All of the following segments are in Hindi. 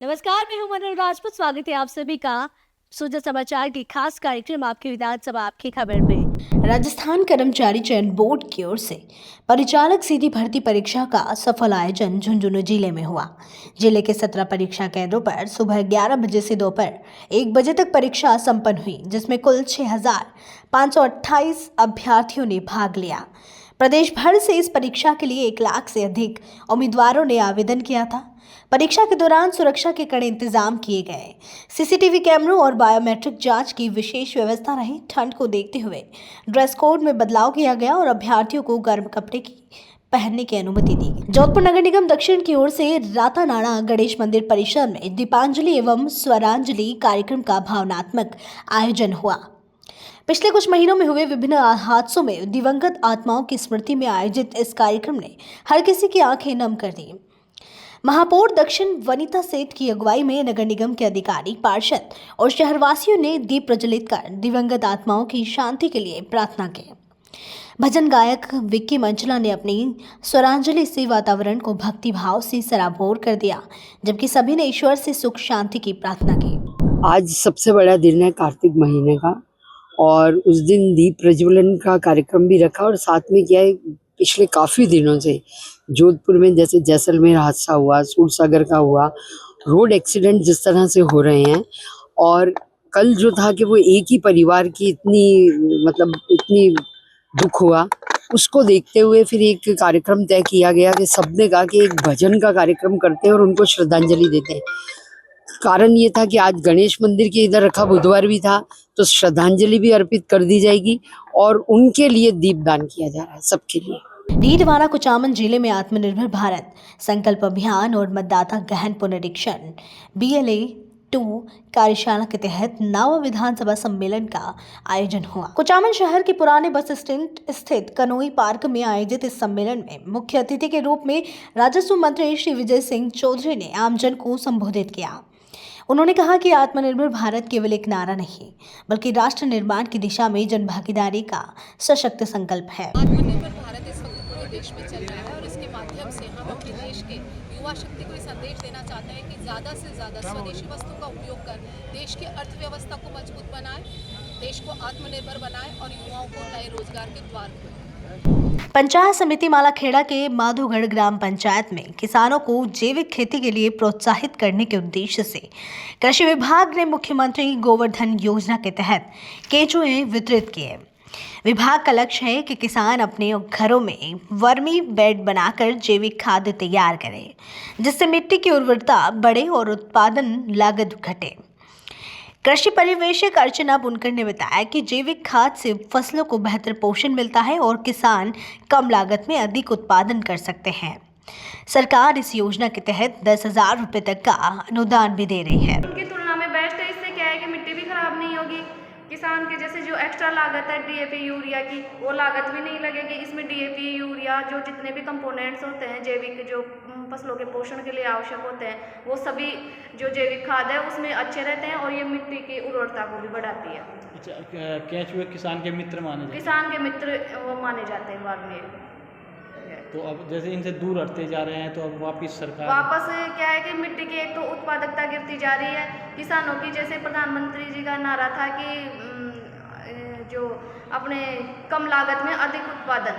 नमस्कार, मैं हूं मनोज राजपूत। स्वागत है आप सभी का सुजा समाचार की खास कार्यक्रम आपकी विधानसभा आपकी खबर में। राजस्थान कर्मचारी चयन बोर्ड की ओर से परिचालक सीधी भर्ती परीक्षा का सफल आयोजन झुंझुनू जिले में हुआ। जिले के 17 परीक्षा केंद्रों पर सुबह 11 बजे से दोपहर 1 बजे तक परीक्षा संपन्न हुई, जिसमें कुल 6,528 अभ्यर्थियों ने भाग लिया। प्रदेश भर से इस परीक्षा के लिए 1 लाख से अधिक उम्मीदवारों ने आवेदन किया था। परीक्षा के दौरान सुरक्षा के कड़े इंतजाम किए गए। सीसीटीवी कैमरों और बायोमेट्रिक जांच की विशेष व्यवस्था रही। ठंड को देखते हुए ड्रेस कोड में बदलाव किया गया और अभ्यर्थियों को गर्म कपड़े की पहनने की अनुमति दी गई। जोधपुर नगर निगम दक्षिण की ओर से रातानाड़ा गणेश मंदिर परिसर में दीपांजलि एवं स्वरांजलि कार्यक्रम का भावनात्मक आयोजन हुआ। पिछले कुछ महीनों में हुए विभिन्न हादसों में दिवंगत आत्माओं की स्मृति में आयोजित इस कार्यक्रम ने हर किसी की आंखें नम कर दी। महापौर दक्षिण वनिता सेठ की अगुवाई में नगर निगम के अधिकारी, पार्षद और शहरवासियों ने दीप प्रज्वलित कर दिवंगत आत्माओं की शांति के लिए प्रार्थना की। भजन गायक विक्की मंचला ने अपनी स्वरांजलि से वातावरण को भक्ति भाव से सराबोर कर दिया, जबकि सभी ने ईश्वर से सुख शांति की प्रार्थना की। आज सबसे बड़ा दिन है कार्तिक महीने का, और उस दिन दीप प्रज्वलन का कार्यक्रम भी रखा। और साथ में क्या है, पिछले काफ़ी दिनों से जोधपुर में जैसे जैसलमेर हादसा हुआ, सूरसागर का हुआ, रोड एक्सीडेंट जिस तरह से हो रहे हैं, और कल जो था कि वो एक ही परिवार की इतनी दुख हुआ, उसको देखते हुए फिर एक कार्यक्रम तय किया गया कि सबने कहा कि एक भजन का कार्यक्रम करते हैं और उनको श्रद्धांजलि देते हैं। कारण ये था कि आज गणेश मंदिर के इधर रखा बुधवार भी था, तो श्रद्धांजलि भी अर्पित कर दी जाएगी और उनके लिए दीपदान किया जा रहा है सबके लिए। भीलवाड़ा कुचामन जिले में आत्मनिर्भर भारत संकल्प अभियान और मतदाता गहन पुनरीक्षण BLA-2 कार्यशाला के तहत 9वां विधानसभा सम्मेलन का आयोजन हुआ। कुचामन शहर के पुराने बस स्टैंड स्थित कनोई पार्क में आयोजित इस सम्मेलन में मुख्य अतिथि के रूप में राजस्व मंत्री श्री विजय सिंह चौधरी ने आमजन को संबोधित किया। उन्होंने कहा कि आत्मनिर्भर भारत केवल एक नारा नहीं, बल्कि राष्ट्र निर्माण की दिशा में जनभागीदारी का सशक्त संकल्प है। आत्मनिर्भर भारत इस वक्त पूरे देश में चल रहा है और इसके माध्यम से हम अपने देश के युवा शक्ति को संदेश देना चाहते हैं कि ज़्यादा से ज़्यादा स्वदेशी वस्तु का उपयोग कर देश की अर्थव्यवस्था को मजबूत बनाएं, देश को आत्मनिर्भर बनाएं और युवाओं को नए रोजगार के द्वार खोलें। पंचायत समिति मालाखेड़ा के माधोगढ़ ग्राम पंचायत में किसानों को जैविक खेती के लिए प्रोत्साहित करने के उद्देश्य से कृषि विभाग ने मुख्यमंत्री गोवर्धन योजना के तहत केंचुए वितरित किए। विभाग का लक्ष्य है कि किसान अपने घरों में वर्मी बेड बनाकर जैविक खाद तैयार करें, जिससे मिट्टी की उर्वरता बढ़े और उत्पादन लागत घटे। कृषि पर्यवेक्षक अर्चना बुनकर ने बताया कि जैविक खाद से फसलों को बेहतर पोषण मिलता है और किसान कम लागत में अधिक उत्पादन कर सकते हैं। सरकार इस योजना के तहत 10,000 रुपये तक का अनुदान भी दे रही है। उनकी तुलना में बेस्ट है। इससे क्या है कि मिट्टी भी खराब नहीं होगी। किसान के जैसे जो एक्स्ट्रा लागत है DAP यूरिया की, वो लागत भी नहीं लगेगी। इसमें DAP यूरिया जो जितने भी कंपोनेंट्स होते हैं जैविक, जो फसलों के पोषण के लिए आवश्यक होते हैं, वो सभी जो जैविक खाद है उसमें अच्छे रहते हैं और ये मिट्टी की उर्वरता को भी बढ़ाती है। अच्छा, केंचुए किसान के मित्र माने जाते हैं? किसान के मित्र वो माने जाते हैं बाद में। तो अब जैसे इनसे दूर हटते जा रहे हैं, तो अब वापस क्या है कि मिट्टी की एक तो उत्पादकता गिरती जा रही है। किसानों की जैसे प्रधानमंत्री जी का नारा था कि जो अपने कम लागत में अधिक उत्पादन,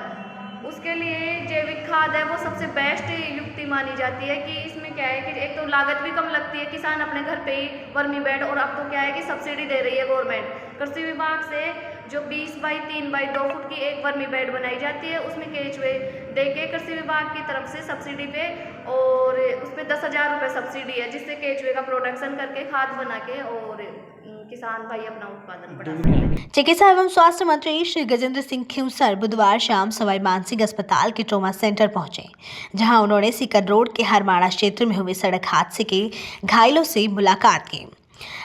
उसके लिए जैविक खाद है वो सबसे बेस्ट युक्ति मानी जाती है। कि इसमें क्या है कि एक तो लागत भी कम लगती है, किसान अपने घर पे ही वर्मी बेड, और अब तो क्या है कि सब्सिडी दे रही है गवर्नमेंट। कृषि विभाग से जो 20 बाई 3 बाई 2 फुट की एक वर्मी बेड बनाई जाती है, उसमें केंचुए दे के कृषि विभाग की तरफ से सब्सिडी पे, और उसमें 10,000 रुपये सब्सिडी है, जिससे केंचुए का प्रोडक्शन करके खाद बना के और किसान भाई अपना उत्पादन बढ़ा सकते हैं। चिकित्सा एवं स्वास्थ्य मंत्री श्री गजेंद्र सिंह खींवसर बुधवार शाम सवाई मानसिंह अस्पताल के ट्रॉमा सेंटर पहुंचे, जहां उन्होंने सीकर रोड के हरमाड़ा क्षेत्र में हुए सड़क हादसे के घायलों से मुलाकात की।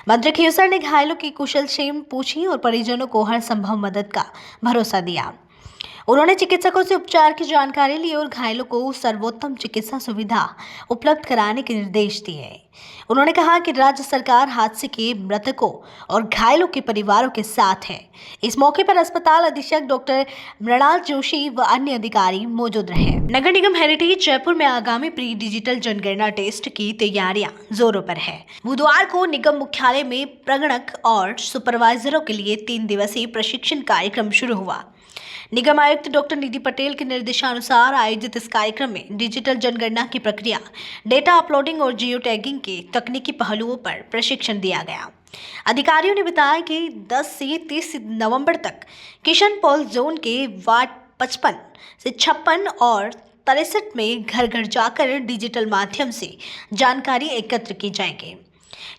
मंत्री खींवसर ने घायलों की कुशलक्षेम पूछी और परिजनों को हर संभव मदद का भरोसा दिया। उन्होंने चिकित्सकों से उपचार की जानकारी ली और घायलों को सर्वोत्तम चिकित्सा सुविधा उपलब्ध कराने के निर्देश दिए। उन्होंने कहा कि राज्य सरकार हादसे के मृतकों और घायलों के परिवारों के साथ है। इस मौके पर अस्पताल अधीक्षक डॉक्टर मृणाल जोशी व अन्य अधिकारी मौजूद रहे। नगर निगम हेरिटेज जयपुर में आगामी प्री डिजिटल जनगणना टेस्ट की तैयारियां जोरों पर है। बुधवार को निगम मुख्यालय में प्रगणक और सुपरवाइजरों के लिए 3 दिवसीय प्रशिक्षण कार्यक्रम शुरू हुआ। निगम आयुक्त डॉक्टर निधि पटेल के निर्देशानुसार आयोजित इस कार्यक्रम में डिजिटल जनगणना की प्रक्रिया, डेटा अपलोडिंग और जियो टैगिंग के तकनीकी पहलुओं पर प्रशिक्षण दिया गया। अधिकारियों ने बताया कि 10 से 30 नवंबर तक किशन पॉल जोन के वार्ड 55 से 56 और 63 में घर घर जाकर डिजिटल माध्यम से जानकारी एकत्र की जाएगी।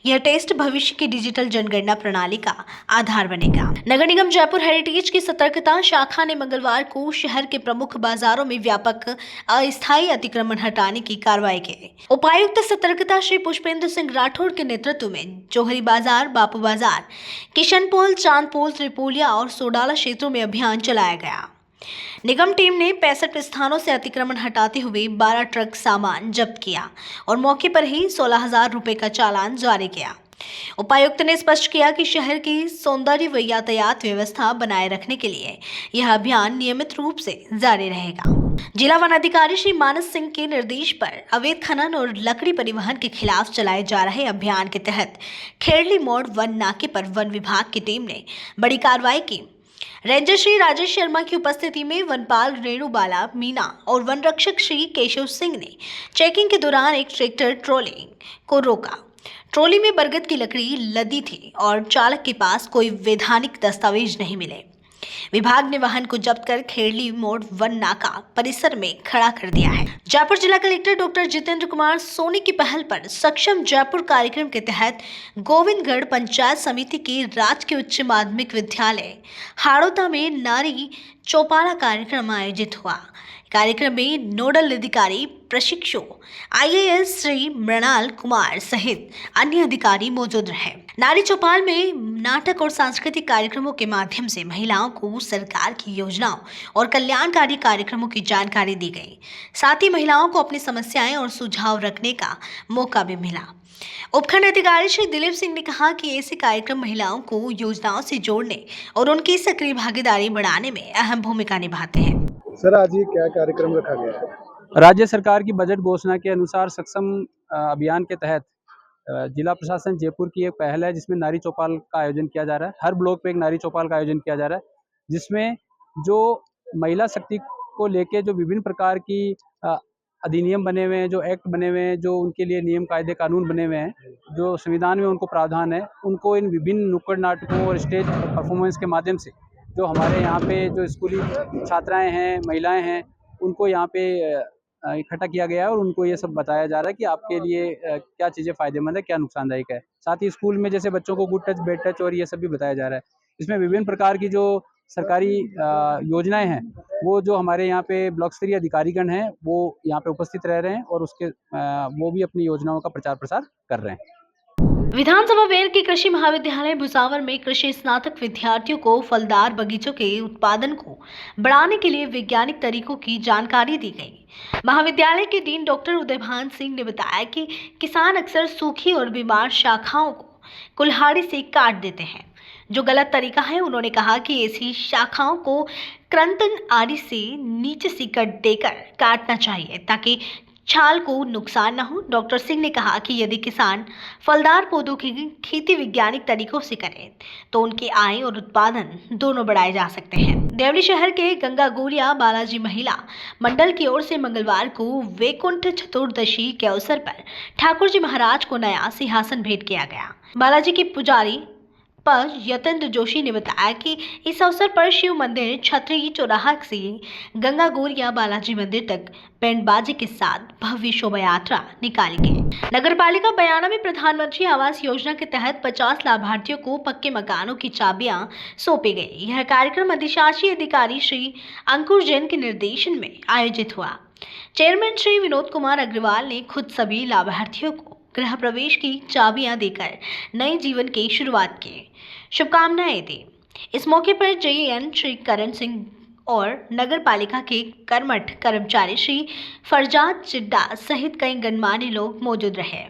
यह टेस्ट भविष्य की डिजिटल जनगणना प्रणाली का आधार बनेगा। नगर निगम जयपुर हेरिटेज की सतर्कता शाखा ने मंगलवार को शहर के प्रमुख बाजारों में व्यापक अस्थायी अतिक्रमण हटाने की कार्रवाई की। उपायुक्त सतर्कता श्री पुष्पेंद्र सिंह राठौड़ के नेतृत्व में जोहरी बाजार, बापू बाजार, किशनपोल, चांदपोल, त्रिपोलिया और सोडाला क्षेत्रों में अभियान चलाया गया। निगम टीम ने 65 स्थानों से अतिक्रमण हटाते हुए 12 ट्रक सामान जब्त किया और मौके पर ही 16,000 रुपए का चालान जारी किया। उपायुक्त ने स्पष्ट किया कि शहर की सौंदर्य व यातायात व्यवस्था बनाए रखने के लिए यह अभियान नियमित रूप से जारी रहेगा। जिला वन अधिकारी श्री मानस सिंह के निर्देश पर अवैध खनन और लकड़ी परिवहन के खिलाफ चलाए जा रहे अभियान के तहत खेड़ली मोड़ वन नाके पर वन विभाग की टीम ने बड़ी कार्रवाई की। रेंजर श्री राजेश शर्मा की उपस्थिति में वनपाल रेणुबाला मीना और वन रक्षक श्री केशव सिंह ने चेकिंग के दौरान एक ट्रैक्टर ट्रॉली को रोका। ट्रॉली में बरगद की लकड़ी लदी थी और चालक के पास कोई वैधानिक दस्तावेज नहीं मिले। विभाग ने वाहन को जब्त कर खेड़ली मोड़ वन नाका परिसर में खड़ा कर दिया है। जयपुर जिला कलेक्टर डॉक्टर जितेंद्र कुमार सोनी की पहल पर सक्षम जयपुर कार्यक्रम के तहत गोविंदगढ़ पंचायत समिति के राजकीय उच्च माध्यमिक विद्यालय हाड़ौता में नारी चौपाला कार्यक्रम आयोजित हुआ। कार्यक्रम में नोडल अधिकारी प्रशिक्षु IAS श्री मृणाल कुमार सहित अन्य अधिकारी मौजूद रहे। नारी चौपाल में नाटक और सांस्कृतिक कार्यक्रमों के माध्यम से महिलाओं को सरकार की योजनाओं और कल्याणकारी कार्यक्रमों की जानकारी दी गई। साथ ही महिलाओं को अपनी समस्याएं और सुझाव रखने का मौका भी मिला। उपखंड अधिकारी श्री दिलीप सिंह ने कहा कि ऐसे कार्यक्रम महिलाओं को योजनाओं से जोड़ने और उनकी सक्रिय भागीदारी बढ़ाने में अहम भूमिका निभाते हैं। सर, आज ये क्या कार्यक्रम रखा गया है? राज्य सरकार की बजट घोषणा के अनुसार सक्षम अभियान के तहत जिला प्रशासन जयपुर की एक पहल है जिसमें नारी चौपाल का आयोजन किया जा रहा है। हर ब्लॉक पे एक नारी चौपाल का आयोजन किया जा रहा है, जिसमें जो महिला शक्ति को लेके जो विभिन्न प्रकार की अधिनियम बने हुए हैं, जो एक्ट बने हुए हैं, जो उनके लिए नियम कायदे कानून बने हुए हैं, जो संविधान में उनको प्रावधान है, उनको इन विभिन्न नुक्कड़ नाटकों और स्टेज परफॉर्मेंस के माध्यम से जो हमारे यहाँ पे जो स्कूली छात्राएं हैं, महिलाएं हैं, उनको यहाँ पे इकट्ठा किया गया है और उनको ये सब बताया जा रहा है कि आपके लिए क्या चीज़ें फ़ायदेमंद है, क्या नुकसानदायक है। साथ ही स्कूल में जैसे बच्चों को गुड टच, बैड टच और ये सब भी बताया जा रहा है। इसमें विभिन्न प्रकार की जो सरकारी योजनाएं हैं, वो जो हमारे यहाँ पे ब्लॉक स्तरीय अधिकारीगण हैं, वो यहाँ पे उपस्थित रह रहे हैं और उसके वो भी अपनी योजनाओं का प्रचार प्रसार कर रहे हैं। विधानसभा वेर के कृषि महाविद्यालय भुसावर में कृषि स्नातक विद्यार्थियों को फलदार बगीचों के उत्पादन को बढ़ाने के लिए वैज्ञानिक तरीकों की जानकारी दी गई। महाविद्यालय के डीन डॉक्टर उदयभान सिंह ने बताया कि किसान अक्सर सूखी और बीमार शाखाओं को कुल्हाड़ी से काट देते हैं, जो गलत तरीका है। उन्होंने कहा कि ऐसी शाखाओं को कृंतक आदि से नीचे से कट देकर काटना चाहिए ताकि छाल को नुकसान न हो। डॉक्टर सिंह ने कहा कि यदि किसान फलदार पौधों की खेती वैज्ञानिक तरीकों से करें तो उनकी आय और उत्पादन दोनों बढ़ाए जा सकते हैं। देवली शहर के गंगा गोरिया बालाजी महिला मंडल की ओर से मंगलवार को वैकुंठ चतुर्दशी के अवसर पर ठाकुर जी महाराज को नया सिंहासन भेंट किया गया। बालाजी के पुजारी पर यतेंद्र जोशी ने बताया कि इस अवसर पर शिव मंदिर छतरी चौराहा से गंगा गोरिया बालाजी मंदिर तक बैंड बाजे के साथ भव्य शोभा यात्रा निकाली गई। नगर पालिका बयाना में प्रधानमंत्री आवास योजना के तहत 50 लाभार्थियों को पक्के मकानों की चाबियां सौंपी गई। यह कार्यक्रम अधिशासी अधिकारी श्री अंकुर जैन के निर्देशन में आयोजित हुआ। चेयरमैन श्री विनोद कुमार अग्रवाल ने खुद सभी लाभार्थियों को गृह प्रवेश की चाबियां देकर नए जीवन की शुरुआत की शुभकामनाएं दी। इस मौके पर JN श्री करण सिंह और नगर पालिका के कर्मठ कर्मचारी श्री फरजाद चिड्डा सहित कई गणमान्य लोग मौजूद रहे।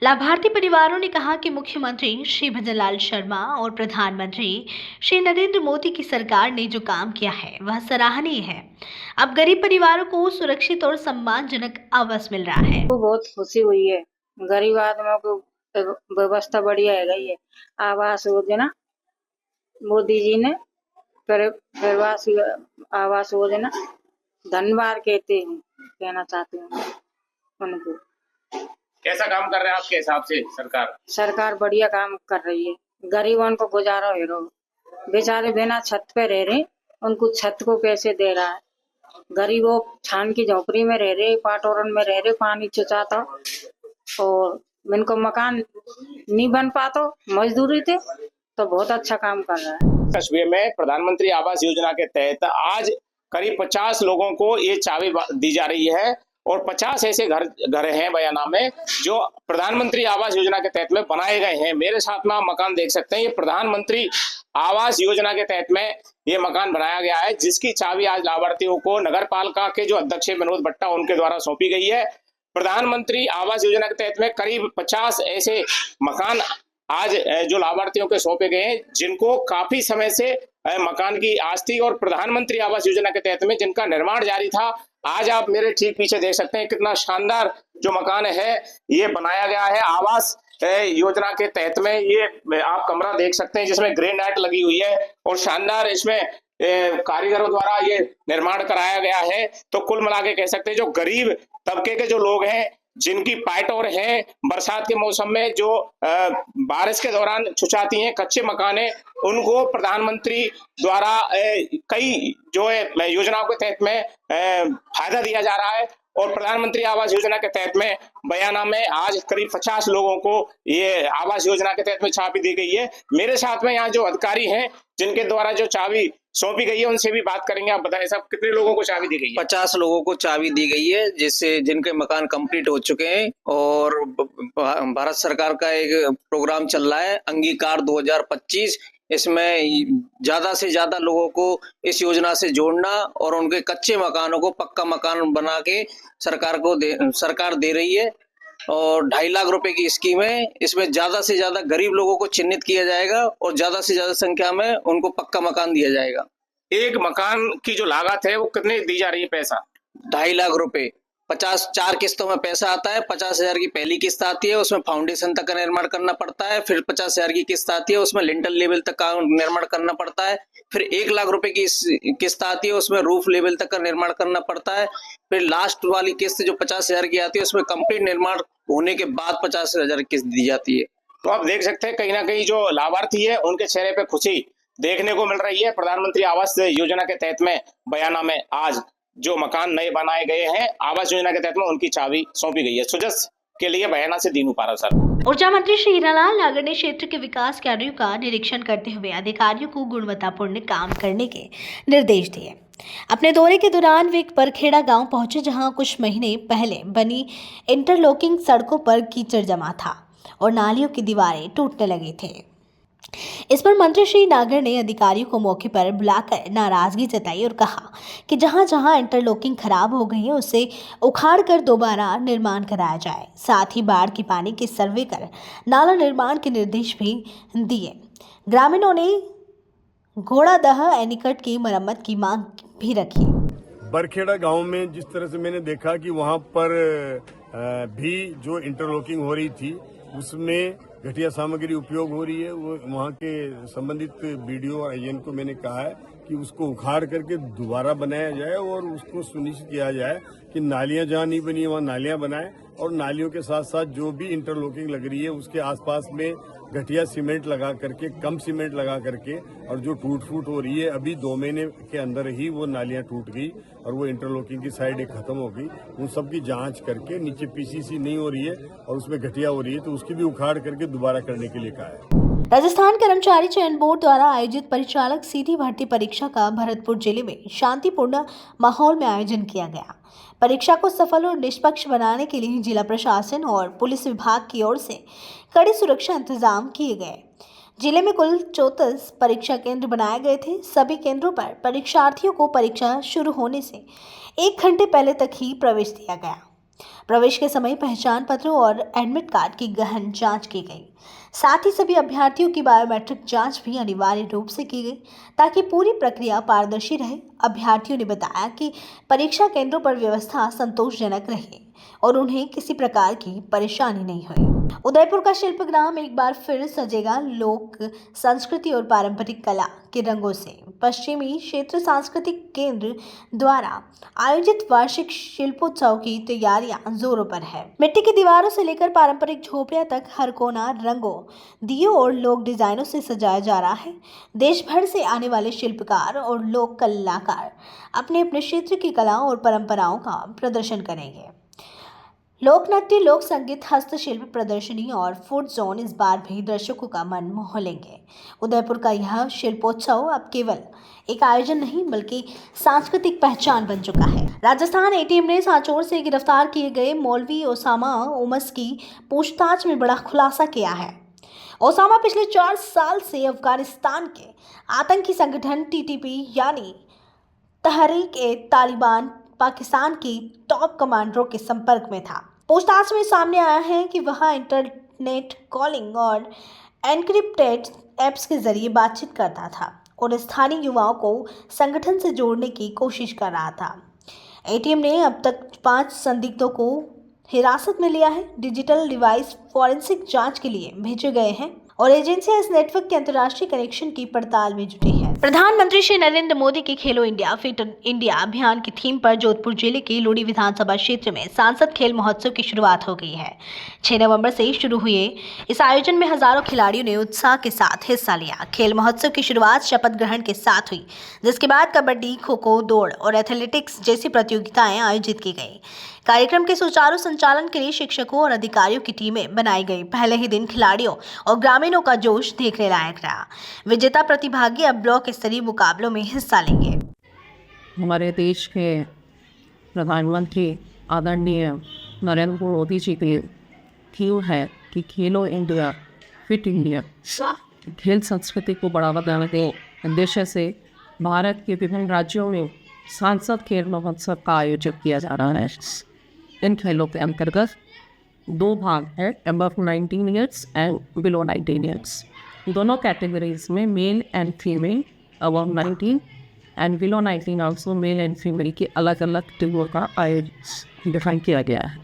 लाभार्थी परिवारों ने कहा कि मुख्यमंत्री श्री भजनलाल शर्मा और प्रधानमंत्री श्री नरेंद्र मोदी की सरकार ने जो काम किया है वह सराहनीय है। अब गरीब परिवारों को सुरक्षित और सम्मानजनक आवास मिल रहा है। बहुत खुशी हुई है। गरीब आदमियों को व्यवस्था बढ़िया है गई है। आवास योजना मोदी जी ने प्रवासी आवास योजना धन्यवाद कहना चाहती हूँ उनको। कैसा काम कर रहे हैं आपके हिसाब से सरकार बढ़िया काम कर रही है। गरीबों को गुजारा हो रहा, बेचारे बिना छत पे रह रहे, उनको छत को पैसे दे रहा है। गरीबों छान की झोपड़ी में रह रहे, पाटोरन में रह रहे, पानी चुचाता और इनको मकान नहीं बन पाता, मजदूरी थे, तो बहुत अच्छा काम कर रहा है। कस्बे में प्रधानमंत्री आवास योजना के तहत आज करीब 50 लोगों को ये चाबी दी जा रही है और 50 ऐसे घर हैं बयाना में जो प्रधानमंत्री आवास योजना के तहत में बनाए गए हैं। मेरे साथ में आप मकान देख सकते हैं, ये प्रधानमंत्री आवास योजना के तहत में ये मकान बनाया गया है, जिसकी चाबी आज लाभार्थियों को नगर पालिका के जो अध्यक्ष विनोद भट्टा उनके द्वारा सौंपी गई है। प्रधानमंत्री आवास योजना के तहत में करीब 50 ऐसे मकान आज जो लाभार्थियों के सौंपे गए हैं, जिनको काफी समय से मकान की आस थी और प्रधानमंत्री आवास योजना के तहत में जिनका निर्माण जारी था। आज आप मेरे ठीक पीछे देख सकते हैं कितना शानदार जो मकान है ये बनाया गया है आवास योजना के तहत में। ये आप कमरा देख सकते हैं जिसमें ग्रेनाइट लगी हुई है और शानदार इसमें कारीगरों द्वारा ये निर्माण कराया गया है। तो कुल मिला के कह सकते हैं जो गरीब तबके के जो लोग हैं, जिनकी पाइटोर हैं, बरसात के मौसम में जो बारिश के दौरान छुचाती हैं, कच्चे मकान है, उनको प्रधानमंत्री द्वारा कई जो है योजनाओं के तहत में फायदा दिया जा रहा है। और प्रधानमंत्री आवास योजना के तहत में बयाना में आज करीब 50 लोगों को ये आवास योजना के तहत में चाबी दी गई है। मेरे साथ में यहाँ जो अधिकारी हैं जिनके द्वारा जो चाबी सौंपी गई है उनसे भी बात करेंगे। आप बताएं साहब, कितने लोगों को चाबी दी गई है? 50 लोगों को चाबी दी गई है, जिससे जिनके मकान कंप्लीट हो चुके हैं। और भारत सरकार का एक प्रोग्राम चल रहा है अंगीकार 2025। इसमें ज्यादा से ज्यादा लोगों को इस योजना से जोड़ना और उनके कच्चे मकानों को पक्का मकान बना के सरकार दे रही है। और 2.5 लाख रुपए की स्कीम है। इसमें ज्यादा से ज्यादा गरीब लोगों को चिन्हित किया जाएगा और ज्यादा से ज्यादा संख्या में उनको पक्का मकान दिया जाएगा। एक मकान की जो लागत है वो कितनी दी जा रही है पैसा? 2.5 लाख रुपए 4 किस्तों में पैसा आता है। 50,000 की पहली किस्त आती है, उसमें फाउंडेशन तक का निर्माण करना पड़ता है। फिर 50,000 की किस्त आती है, उसमें लिंटल लेवल तक का निर्माण करना पड़ता है। फिर 1 लाख रुपए की किस्त आती है, उसमें रूफ लेवल तक का निर्माण करना पड़ता है। फिर लास्ट वाली किस्त जो 50,000 की आती है, उसमें कंप्लीट निर्माण होने के बाद 50,000 की किस्त दी जाती है। तो आप देख सकते हैं कहीं ना कहीं जो लाभार्थी है उनके चेहरे पे खुशी देखने को मिल रही है। प्रधानमंत्री आवास योजना के तहत में बयाना में आज जो मकान नए बनाए गए हैं आवास योजना के तहत में उनकी चाबी सौंपी गई है। सुजस के लिए बयाना से दीनू पारा सर। ऊर्जा मंत्री श्री हीरालाल नागर ने क्षेत्र के विकास कार्यों का निरीक्षण करते हुए अधिकारियों को गुणवत्तापूर्ण काम करने के निर्देश दिए। अपने दौरे के दौरान वे परखेड़ा गांव पहुंचे, जहां कुछ महीने पहले बनी इंटरलॉकिंग सड़कों पर कीचड़ जमा था और नालियों की दीवारें टूटने लगे थे। इस पर मंत्री श्री नागर ने अधिकारियों को मौके पर बुलाकर नाराजगी जताई और कहा कि जहां जहां इंटरलॉकिंग खराब हो गई है उसे उखाड़कर दोबारा निर्माण कराया जाए। साथ ही बाढ़ के पानी के सर्वे कर नाला निर्माण के निर्देश भी दिए। ग्रामीणों ने घोड़ादह एनीकट की मरम्मत की मांग भी रखी। बरखेड़ा गांव में जिस तरह से मैंने देखा कि वहां पर भी जो इंटरलॉकिंग हो रही थी उसमें घटिया सामग्री उपयोग हो रही है, वो वहाँ के संबंधित बीडीओ और आईएन को मैंने कहा है कि उसको उखाड़ करके दोबारा बनाया जाए और उसको सुनिश्चित किया जाए कि नालियां जहाँ नहीं बनी है वहाँ नालियां बनाएं और नालियों के साथ साथ जो भी इंटरलॉकिंग लग रही है उसके आसपास में घटिया सीमेंट लगा करके, कम सीमेंट लगा करके, और जो टूट फूट हो रही है अभी 2 महीने के अंदर ही वो नालियां टूट गई और वो इंटरलॉकिंग की साइड एक खत्म हो गई। उन सब की जांच करके नीचे पीसीसी नहीं हो रही है और उसमें घटिया हो रही है तो उसकी भी उखाड़ करके दोबारा करने के लिए कहा है। राजस्थान कर्मचारी चयन बोर्ड द्वारा आयोजित परिचालक सीधी भर्ती परीक्षा का भरतपुर जिले में शांतिपूर्ण माहौल में आयोजन किया गया। परीक्षा को सफल और निष्पक्ष बनाने के लिए जिला प्रशासन और पुलिस विभाग की ओर से कड़ी सुरक्षा इंतजाम किए गए। जिले में कुल 34 परीक्षा केंद्र बनाए गए थे। सभी केंद्रों पर परीक्षार्थियों को परीक्षा शुरू होने से 1 घंटे पहले तक ही प्रवेश दिया गया। प्रवेश के समय पहचान पत्र और एडमिट कार्ड की गहन जांच की गई। साथ ही सभी अभ्यर्थियों की बायोमेट्रिक जांच भी अनिवार्य रूप से की गई ताकि पूरी प्रक्रिया पारदर्शी रहे। अभ्यर्थियों ने बताया कि परीक्षा केंद्रों पर व्यवस्था संतोषजनक रही और उन्हें किसी प्रकार की परेशानी नहीं हुई। उदयपुर का शिल्पग्राम एक बार फिर सजेगा लोक संस्कृति और पारंपरिक कला के रंगों से। पश्चिमी क्षेत्र सांस्कृतिक केंद्र द्वारा आयोजित वार्षिक शिल्पोत्सव की तैयारियां जोरों पर है। मिट्टी की दीवारों से लेकर पारंपरिक झोपड़ियां तक हर कोना रंगों, दियों और लोक डिजाइनों से सजाया जा रहा है। देश भर से आने वाले शिल्पकार और लोक कलाकार अपने अपने क्षेत्र की कला और परंपराओं का प्रदर्शन करेंगे। लोक नृत्य, लोक संगीत, हस्तशिल्प प्रदर्शनी और फूड जोन इस बार भी दर्शकों का मन मोह लेंगे। उदयपुर का यह शिल्पोत्सव अब केवल एक आयोजन नहीं बल्कि सांस्कृतिक पहचान बन चुका है। राजस्थान एटीएम ने सांचौर से गिरफ्तार किए गए मौलवी ओसामा ओमस की पूछताछ में बड़ा खुलासा किया है। ओसामा पिछले 4 साल से अफगानिस्तान के आतंकी संगठन टीटीपी यानी तहरीक-ए-तालिबान पाकिस्तान की टॉप कमांडरों के संपर्क में था। पूछताछ में सामने आया है कि वह इंटरनेट कॉलिंग और एनक्रिप्टेड ऐप्स के जरिए बातचीत करता था और स्थानीय युवाओं को संगठन से जोड़ने की कोशिश कर रहा था। एटीएम ने अब तक 5 संदिग्धों को हिरासत में लिया है। डिजिटल डिवाइस फॉरेंसिक जांच के लिए भेजे गए हैं और एजेंसियां इस नेटवर्क के अंतर्राष्ट्रीय कनेक्शन की पड़ताल में जुटी है। प्रधानमंत्री श्री नरेंद्र मोदी के खेलो इंडिया फिट इंडिया अभियान की थीम पर जोधपुर जिले के लोडी विधानसभा क्षेत्र में सांसद खेल महोत्सव की शुरुआत हो गई है। 6 नवंबर से शुरू हुए इस आयोजन में हजारों खिलाड़ियों ने उत्साह के साथ हिस्सा लिया। खेल महोत्सव की शुरुआत शपथ ग्रहण के साथ हुई, जिसके बाद कबड्डी, खो खो, दौड़ और एथलेटिक्स जैसी प्रतियोगिताएं आयोजित की गई। कार्यक्रम के सुचारू संचालन के लिए शिक्षकों और अधिकारियों की टीमें बनाई गई। पहले ही दिन खिलाड़ियों और ग्रामीणों का जोश देखने लायक रहा। विजेता प्रतिभागी अब ब्लॉक स्तरीय मुकाबलों में हिस्सा लेंगे। हमारे देश के प्रधानमंत्री आदरणीय नरेंद्र मोदी जी की थीम है कि खेलो इंडिया फिट इंडिया। खेल संस्कृति को बढ़ावा देने के उद्देश्य से भारत के विभिन्न राज्यों में सांसद खेल महोत्सव का आयोजन किया जा रहा है। इन खेलों के अंतर्गत 2 भाग हैं, above 19 years and below 19 years. दोनों कैटेगरीज में male and female above 19 and below 19 also male and female की अलग अलग टीमों का आयोजन डिफाइन किया गया है।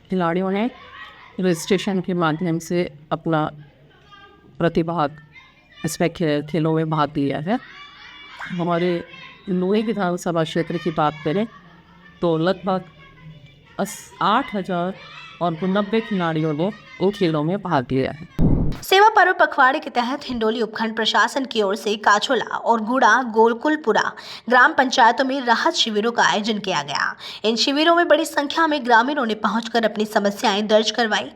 खिलाड़ियों ने रजिस्ट्रेशन के माध्यम से अपना प्रतिभाग इसमें खेलों में भाग लिया है। हमारे लोही विधानसभा क्षेत्र की बात करें तो लगभग 8,000 और 90 खिलाड़ियों ने इन खेलों में भाग लिया है। सेवा पर्व पखवाड़े के तहत हिंडोली उपखंड प्रशासन की ओर से काछोला और गुड़ा गोकुलपुरा ग्राम पंचायतों में राहत शिविरों का आयोजन किया गया। इन शिविरों में बड़ी संख्या में ग्रामीणों ने पहुंचकर अपनी समस्याएं दर्ज करवाई।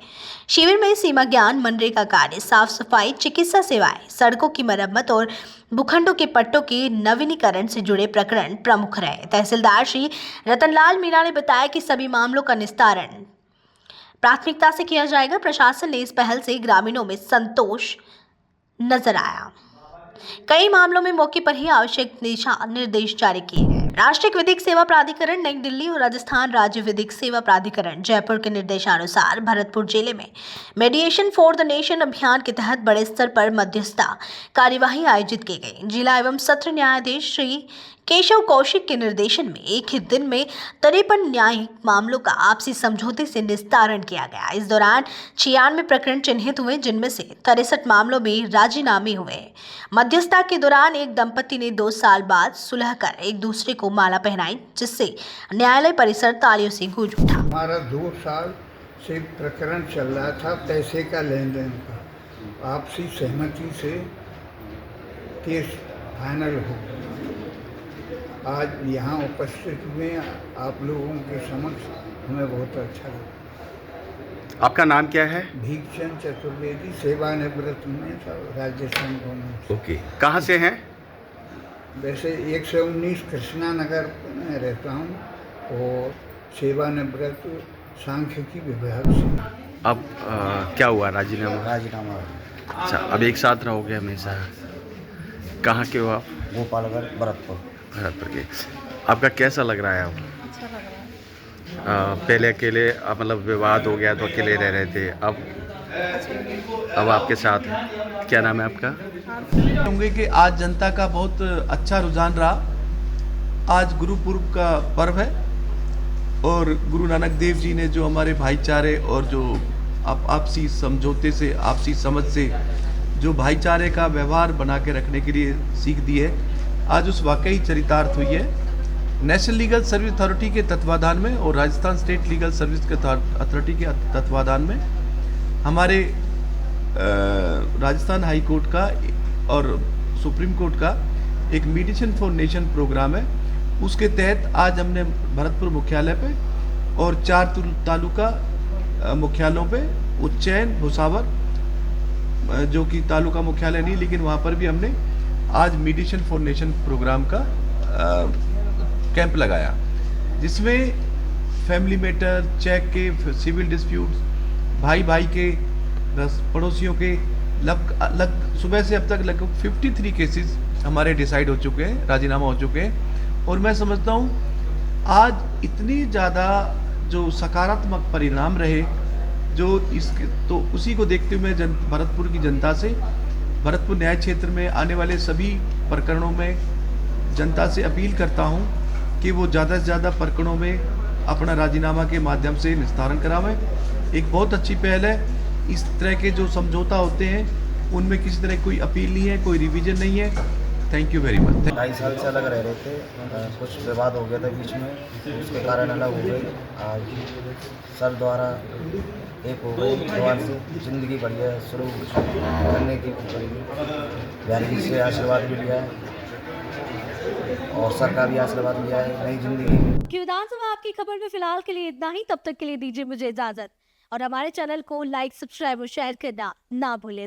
शिविर में सीमा ज्ञान, मनरेगा कार्य, साफ सफाई, चिकित्सा सेवाएं, सड़कों की मरम्मत और भूखंडों के पट्टों के नवीनीकरण से जुड़े प्रकरण प्रमुख रहे। तहसीलदार श्री रतनलाल मीणा ने बताया कि सभी मामलों का निस्तारण प्राथमिकता से किया जाएगा। प्रशासन ने इस पहल से ग्रामीणों में संतोष नजर आया। कई मामलों में मौके पर ही आवश्यक दिशा निर्देश जारी किए गए। राष्ट्रीय विधिक सेवा प्राधिकरण नई दिल्ली और राजस्थान राज्य विधिक सेवा प्राधिकरण जयपुर के निर्देशानुसार भरतपुर जिले में मेडिएशन फॉर द नेशन अभियान के तहत बड़े स्तर पर मध्यस्थता कार्यवाही आयोजित की गई। जिला एवं सत्र न्यायाधीश श्री केशव कौशिक के निर्देशन में एक ही दिन में 53 न्यायिक मामलों का आपसी समझौते से निस्तारण किया गया। इस दौरान 96 प्रकरण चिन्हित हुए, जिनमें से 63 मामलों में राजीनामे हुए। मध्यस्थता के दौरान एक दंपति ने 2 साल बाद सुलह कर एक दूसरे को माला पहनाई, जिससे न्यायालय परिसर तालियों से गूंज उठा। हमारा 2 साल से प्रकरण चल रहा था पैसे का लेन देन का, आपसी सहमति से केस फाइनल हो गया। आज यहाँ उपस्थित हुए आप लोगों के समक्ष हमें बहुत अच्छा लगा। आपका नाम क्या है? भीखचंद चतुर्वेदी, सेवानिवृत्त में राजस्थान गवर्नमेंट। ओके, कहाँ से हैं? वैसे 119 कृष्णा नगर में रहता हूँ और सेवानिवृत्त सांख्यिकी विभाग से। अब क्या हुआ? राजीनामा? अच्छा, अब एक साथ रहोगे हमेशा। कहाँ के हो आप? गोपालगढ़ भरतपुर। भरतपुर के। आपका कैसा लग रहा है अब? अच्छा लग रहा है। पहले अकेले मतलब विवाद हो गया तो अकेले रह रहे थे, अब आपके साथ है। क्या नाम है आपका? कहूँगे कि आज जनता का बहुत अच्छा रुझान रहा। आज गुरु पूर्व का पर्व है और गुरु नानक देव जी ने जो हमारे भाईचारे और जो आपसी समझौते से, आपसी समझ से जो भाईचारे का व्यवहार बना के रखने के लिए सीख दी है, आज उस वाकई चरितार्थ हुई है। नेशनल लीगल सर्विस अथॉरिटी के तत्वाधान में और राजस्थान स्टेट लीगल सर्विस के अथॉरिटी के तत्वाधान में हमारे राजस्थान हाई कोर्ट का और सुप्रीम कोर्ट का एक मेडिसिन फॉर नेशन प्रोग्राम है। उसके तहत आज हमने भरतपुर मुख्यालय पे और 4 तालुका मुख्यालयों पे उज्जैन, भुसावर जो कि तालुका मुख्यालय नहीं लेकिन वहाँ पर भी हमने आज मेडिसिन फॉर नेशन प्रोग्राम का कैंप लगाया, जिसमें फैमिली मैटर, चेक के, सिविल डिस्प्यूट्स, भाई भाई के, पड़ोसियों के सुबह से अब तक लगभग 53 केसेस हमारे डिसाइड हो चुके हैं, राजीनामा हो चुके हैं। और मैं समझता हूँ आज इतनी ज़्यादा जो सकारात्मक परिणाम रहे जो इसके, तो उसी को देखते हुए मैं भरतपुर की जनता से, भरतपुर न्याय क्षेत्र में आने वाले सभी प्रकरणों में जनता से अपील करता हूँ कि वो ज़्यादा से ज़्यादा प्रकरणों में अपना राजीनामा के माध्यम से निस्तारण करावें। एक बहुत अच्छी पहल है। इस तरह के जो समझौता होते हैं उनमें किसी तरह कोई अपील नहीं है, कोई रिवीजन नहीं है। Thank you very much. 2.5 साल से अलग रह रहे थे, कुछ विवाद हो गया था बीच में, उसके कारण अलग हो गए। आज सर द्वारा एक हो गए, दोबारा से जिंदगी बढ़िया शुरू करने की बिहारी जी से आशीर्वाद भी लिया है और सर का भी आशीर्वाद लिया है नई जिंदगी में। विधानसभा आपकी खबर में फिलहाल के लिए इतना ही। तब तक के लिए दीजिए मुझे इजाजत और हमारे चैनल को लाइक, सब्सक्राइब और शेयर करना ना भूलें।